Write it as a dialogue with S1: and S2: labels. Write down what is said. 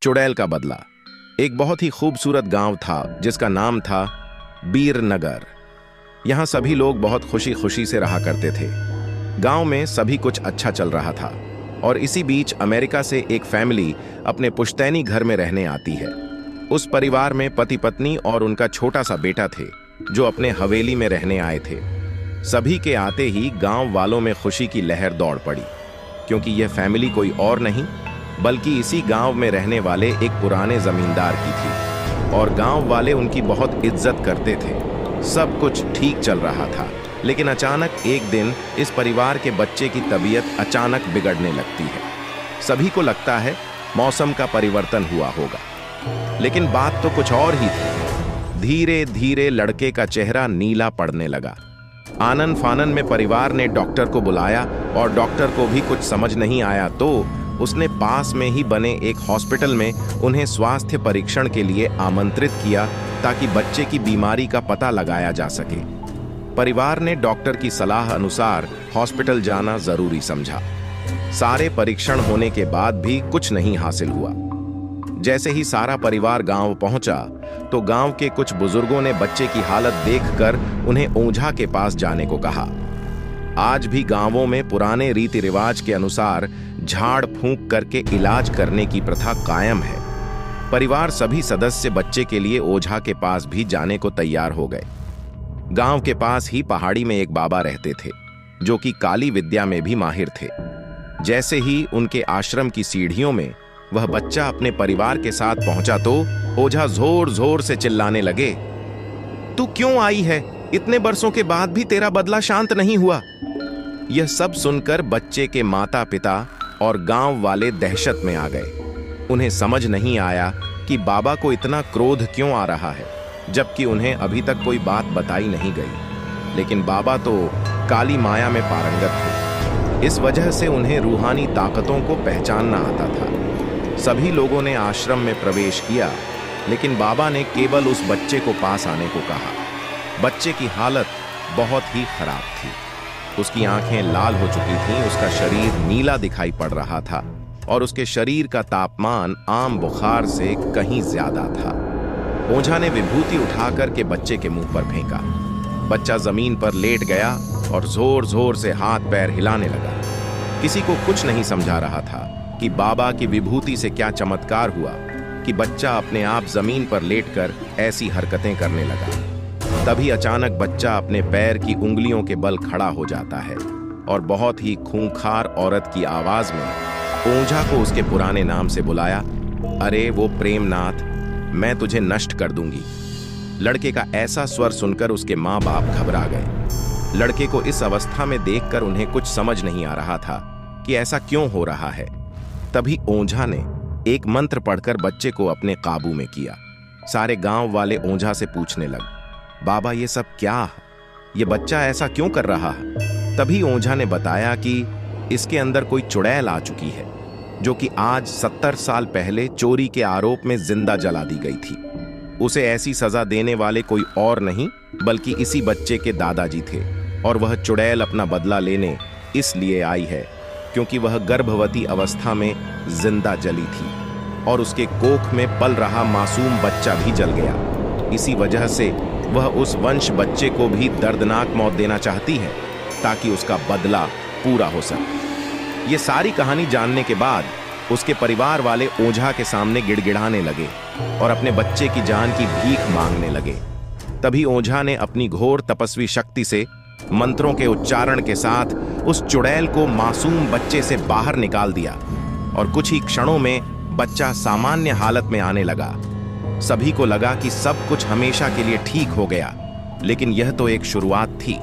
S1: चुड़ैल का बदला। एक बहुत ही खूबसूरत गांव था जिसका नाम था बीरनगर। यहाँ सभी लोग बहुत खुशी खुशी से रहा करते थे। गांव में सभी कुछ अच्छा चल रहा था और इसी बीच अमेरिका से एक फैमिली अपने पुश्तैनी घर में रहने आती है। उस परिवार में पति पत्नी और उनका छोटा सा बेटा थे जो अपने हवेली में रहने आए थे। सभी के आते ही गांव वालों में खुशी की लहर दौड़ पड़ी, क्योंकि यह फैमिली कोई और नहीं बल्कि इसी गांव में रहने वाले एक पुराने जमींदार की थी और गांव वाले उनकी बहुत इज्जत करते थे। सब कुछ ठीक चल रहा था, लेकिन अचानक एक दिन इस परिवार के बच्चे की तबीयत अचानक बिगड़ने लगती है। सभी को लगता है मौसम का परिवर्तन हुआ होगा, लेकिन बात तो कुछ और ही थी। धीरे धीरे लड़के का चेहरा नीला पड़ने लगा। आनन फानन में परिवार ने डॉक्टर को बुलाया और डॉक्टर को भी कुछ समझ नहीं आया तो उसने पास में ही बने एक हॉस्पिटल में उन्हें स्वास्थ्य परीक्षण के लिए आमंत्रित किया ताकि बच्चे की बीमारी का पता लगाया जा सके। परिवार ने डॉक्टर की सलाह अनुसार हॉस्पिटल जाना जरूरी समझा। सारे परीक्षण होने के बाद भी कुछ नहीं हासिल हुआ। जैसे ही सारा परिवार गांव पहुंचा तो गांव के कुछ बुजुर्गों ने बच्चे की हालत देखकर उन्हें ओझा के पास जाने को कहा। आज भी गांवों में पुराने रीति रिवाज के अनुसार झाड़ फूंक करके इलाज करने की प्रथा कायम है। परिवार सभी सदस्य बच्चे के लिए ओझा के पास भी जाने को तैयार हो गए। गांव के पास ही पहाड़ी में एक बाबा रहते थे जो कि काली विद्या में भी माहिर थे। जैसे ही उनके आश्रम की सीढ़ियों में वह बच्चा अपने परिवार के साथ पहुंचा तो ओझा जोर जोर से चिल्लाने लगे, तू क्यों आई है? इतने बरसों के बाद भी तेरा बदला शांत नहीं हुआ। यह सब सुनकर बच्चे के माता पिता और गांव वाले दहशत में आ गए। उन्हें समझ नहीं आया कि बाबा को इतना क्रोध क्यों आ रहा है, जबकि उन्हें अभी तक कोई बात बताई नहीं गई। लेकिन बाबा तो काली माया में पारंगत थे, इस वजह से उन्हें रूहानी ताकतों को पहचानना आता था। सभी लोगों ने आश्रम में प्रवेश किया, लेकिन बाबा ने केवल उस बच्चे को पास आने को कहा। बच्चे की हालत बहुत ही खराब थी। उसकी आंखें लाल हो चुकी थीं, उसका शरीर नीला दिखाई पड़ रहा था और उसके शरीर का तापमान आम बुखार से कहीं ज्यादा था। ओझा ने विभूति उठाकर के बच्चे के मुंह पर फेंका। बच्चा जमीन पर लेट गया और जोर जोर से हाथ पैर हिलाने लगा। किसी को कुछ नहीं समझा रहा था कि बाबा की विभूति से क्या चमत्कार हुआ कि बच्चा अपने आप जमीन पर लेटकर ऐसी हरकतें करने लगा। तभी अचानक बच्चा अपने पैर की उंगलियों के बल खड़ा हो जाता है और बहुत ही खूंखार औरत की आवाज में ओझा को उसके पुराने नाम से बुलाया, अरे वो प्रेमनाथ, मैं तुझे नष्ट कर दूंगी। लड़के का ऐसा स्वर सुनकर उसके माँ बाप घबरा गए। लड़के को इस अवस्था में देखकर उन्हें कुछ समझ नहीं आ रहा था कि ऐसा क्यों हो रहा है। तभी ओझा ने एक मंत्र पढ़कर बच्चे को अपने काबू में किया। सारे गांव वाले ओझा से पूछने लगे, बाबा ये सब क्या है? ये बच्चा ऐसा क्यों कर रहा है? तभी ओझा ने बताया कि इसके अंदर कोई चुड़ैल आ चुकी है जो कि आज 70 साल पहले चोरी के आरोप में जिंदा जला दी गई थी। उसे ऐसी सजा देने वाले कोई और नहीं बल्कि इसी बच्चे के दादाजी थे और वह चुड़ैल अपना बदला लेने इसलिए आई है क्योंकि वह गर्भवती अवस्था में जिंदा जली थी और उसके कोख में पल रहा मासूम बच्चा भी जल गया। इसी वजह से वह उस वंश बच्चे को भी दर्दनाक मौत देना चाहती है ताकि उसका बदला पूरा हो सके। ये सारी कहानी जानने के बाद उसके परिवार वाले ओझा के सामने गिड़गिड़ाने लगे और अपने बच्चे की जान की भीख मांगने लगे। तभी ओझा ने अपनी घोर तपस्वी शक्ति से मंत्रों के उच्चारण के साथ उस चुड़ैल को मासूम बच्चे से बाहर निकाल दिया और कुछ ही क्षणों में बच्चा सामान्य हालत में आने लगा। सभी को लगा कि सब कुछ हमेशा के लिए ठीक हो गया, लेकिन यह तो एक शुरुआत थी।